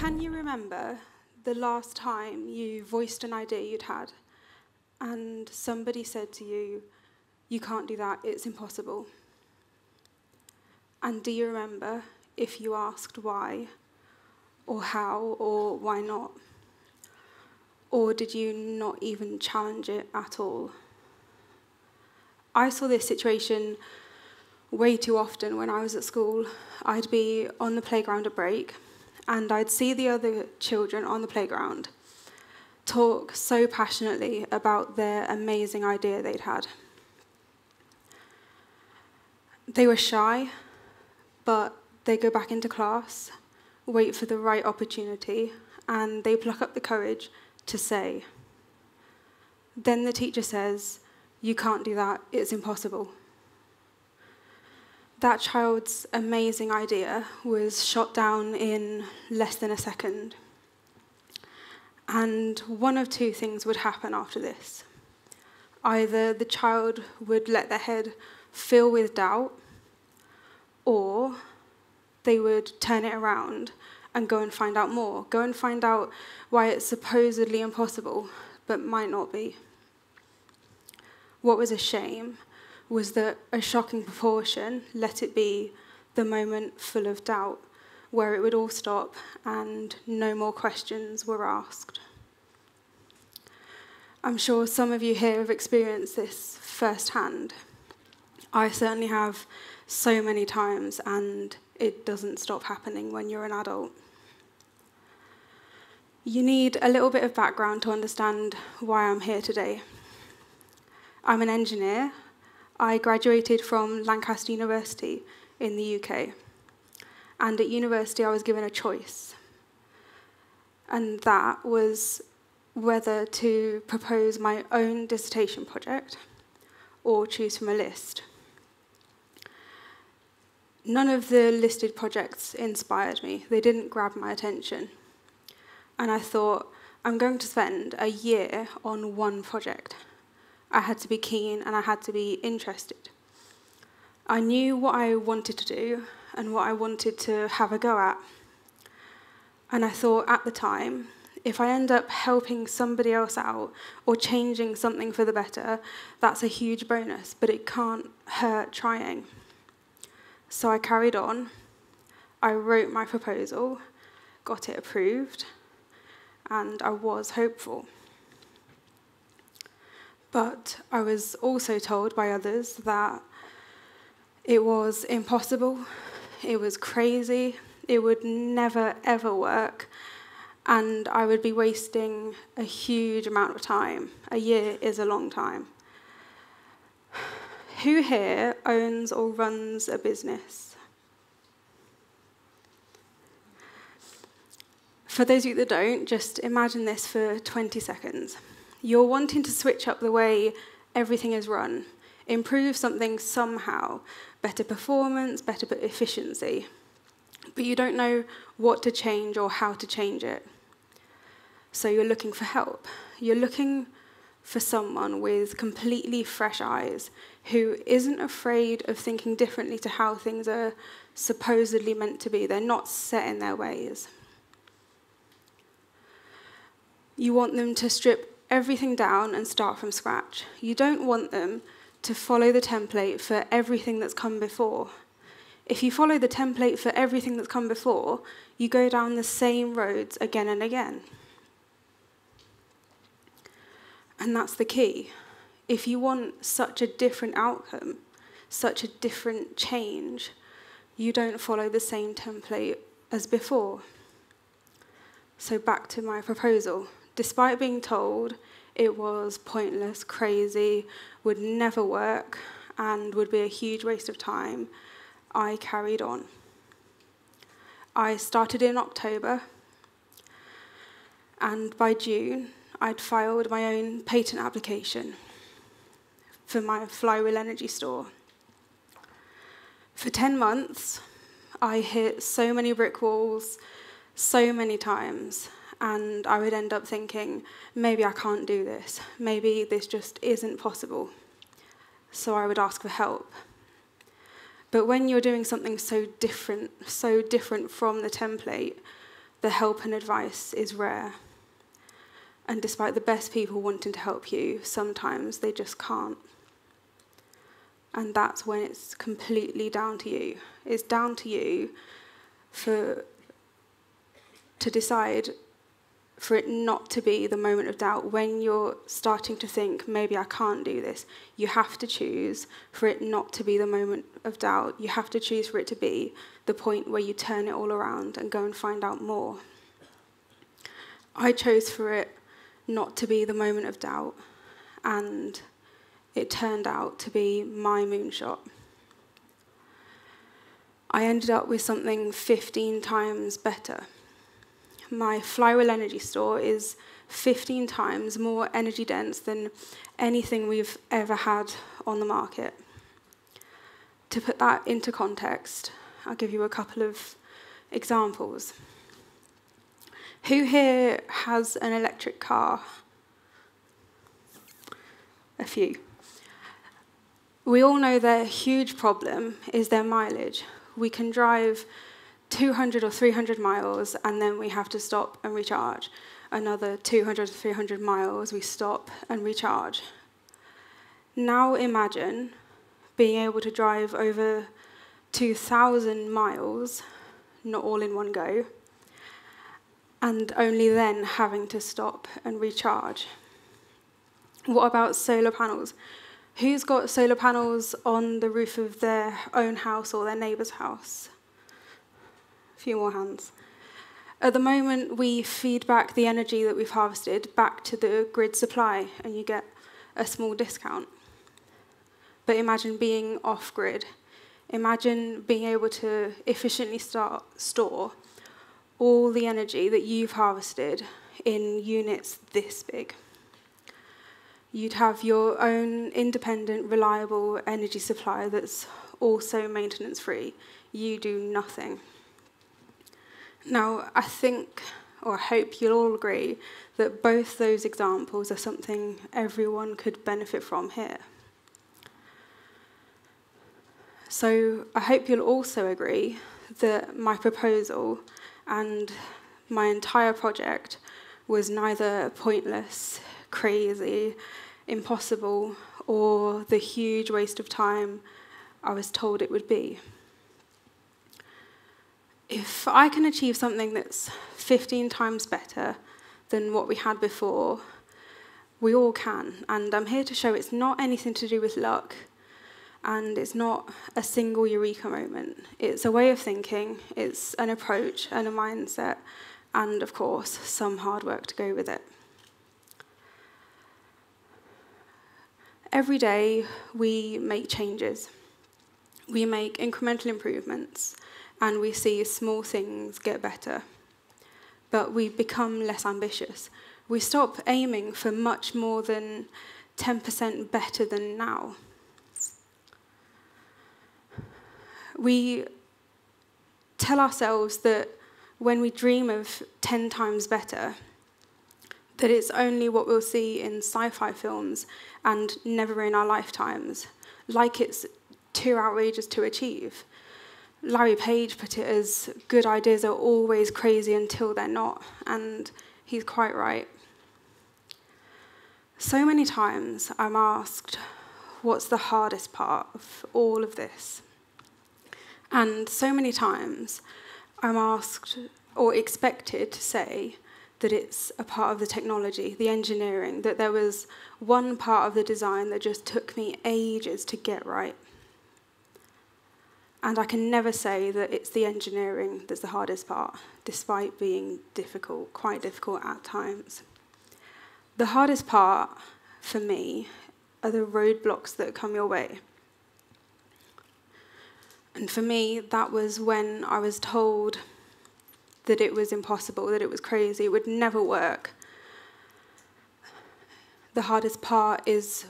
Can you remember the last time you voiced an idea you'd had and somebody said to you, "You can't do that, it's impossible"? And do you remember if you asked why, or how, or why not? Or did you not even challenge it at all? I saw this situation way too often when I was at school. I'd be on the playground at break, and I'd see the other children on the playground talk so passionately about their amazing idea they'd had. They were shy, but they go back into class, wait for the right opportunity, and they pluck up the courage to say. Then the teacher says, "You can't do that, it's impossible." That child's amazing idea was shot down in less than a second. And one of two things would happen after this. Either the child would let their head fill with doubt, or they would turn it around and go and find out more, go and find out why it's supposedly impossible, but might not be. What was a shame was that a shocking proportion let it be the moment full of doubt, where it would all stop and no more questions were asked. I'm sure some of you here have experienced this firsthand. I certainly have so many times, and it doesn't stop happening when you're an adult. You need a little bit of background to understand why I'm here today. I'm an engineer. I graduated from Lancaster University in the UK. And at university, I was given a choice. And that was whether to propose my own dissertation project or choose from a list. None of the listed projects inspired me. They didn't grab my attention. And I thought, I'm going to spend a year on one project. I had to be keen and I had to be interested. I knew what I wanted to do and what I wanted to have a go at. And I thought at the time, if I end up helping somebody else out or changing something for the better, that's a huge bonus, but it can't hurt trying. So I carried on. I wrote my proposal, got it approved, and I was hopeful. But I was also told by others that it was impossible, it was crazy, it would never, ever work, and I would be wasting a huge amount of time. A year is a long time. Who here owns or runs a business? For those of you that don't, just imagine this for 20 seconds. You're wanting to switch up the way everything is run, improve something somehow, better performance, better efficiency, but you don't know what to change or how to change it. So you're looking for help. You're looking for someone with completely fresh eyes who isn't afraid of thinking differently to how things are supposedly meant to be. They're not set in their ways. You want them to strip everything down and start from scratch. You don't want them to follow the template for everything that's come before. If you follow the template for everything that's come before, you go down the same roads again and again. And that's the key. If you want such a different outcome, such a different change, you don't follow the same template as before. So back to my proposal. Despite being told it was pointless, crazy, would never work, and would be a huge waste of time, I carried on. I started in October, and by June, I'd filed my own patent application for my flywheel energy store. For 10 months, I hit so many brick walls, so many times, and I would end up thinking, maybe I can't do this. Maybe this just isn't possible. So I would ask for help. But when you're doing something so different from the template, the help and advice is rare. And despite the best people wanting to help you, sometimes they just can't. And that's when it's completely down to you. It's down to you to decide for it not to be the moment of doubt. When you're starting to think, maybe I can't do this, you have to choose for it not to be the moment of doubt. You have to choose for it to be the point where you turn it all around and go and find out more. I chose for it not to be the moment of doubt, and it turned out to be my moonshot. I ended up with something 15 times better. My flywheel energy store is 15 times more energy dense than anything we've ever had on the market. To put that into context, I'll give you a couple of examples. Who here has an electric car? A few. We all know their huge problem is their mileage. We can drive 200 or 300 miles, and then we have to stop and recharge. Another 200 or 300 miles, we stop and recharge. Now imagine being able to drive over 2,000 miles, not all in one go, and only then having to stop and recharge. What about solar panels? Who's got solar panels on the roof of their own house or their neighbour's house? A few more hands. At the moment, we feed back the energy that we've harvested back to the grid supply, and you get a small discount. But imagine being off-grid. Imagine being able to efficiently store all the energy that you've harvested in units this big. You'd have your own independent, reliable energy supply that's also maintenance-free. You do nothing. Now, I think, or I hope you'll all agree, that both those examples are something everyone could benefit from here. So I hope you'll also agree that my proposal and my entire project was neither pointless, crazy, impossible, or the huge waste of time I was told it would be. If I can achieve something that's 15 times better than what we had before, we all can. And I'm here to show it's not anything to do with luck, and it's not a single eureka moment. It's a way of thinking, it's an approach and a mindset, and of course, some hard work to go with it. Every day, we make changes. We make incremental improvements, and we see small things get better. But we become less ambitious. We stop aiming for much more than 10% better than now. We tell ourselves that when we dream of 10 times better, that it's only what we'll see in sci-fi films and never in our lifetimes, like it's too outrageous to achieve. Larry Page put it as, good ideas are always crazy until they're not, and he's quite right. So many times I'm asked, what's the hardest part of all of this? And so many times I'm asked or expected to say that it's a part of the technology, the engineering, that there was one part of the design that just took me ages to get right. And I can never say that it's the engineering that's the hardest part, despite being difficult, quite difficult at times. The hardest part, for me, are the roadblocks that come your way. And for me, that was when I was told that it was impossible, that it was crazy, it would never work. The hardest part is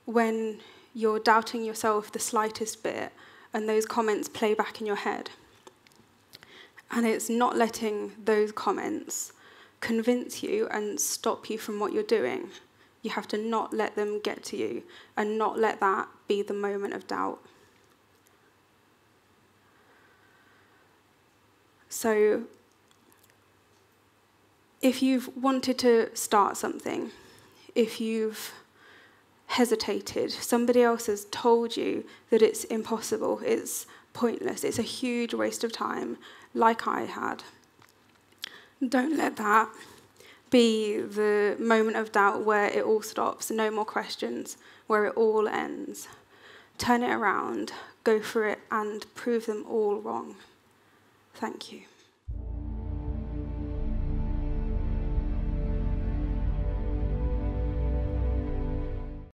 when you're doubting yourself the slightest bit, and those comments play back in your head. And it's not letting those comments convince you and stop you from what you're doing. You have to not let them get to you and not let that be the moment of doubt. So If you've wanted to start something, if you've hesitated, somebody else has told you that it's impossible, it's pointless, it's a huge waste of time, like I had, don't let that be the moment of doubt where it all stops, no more questions, where it all ends. Turn it around, go for it, and prove them all wrong. Thank you.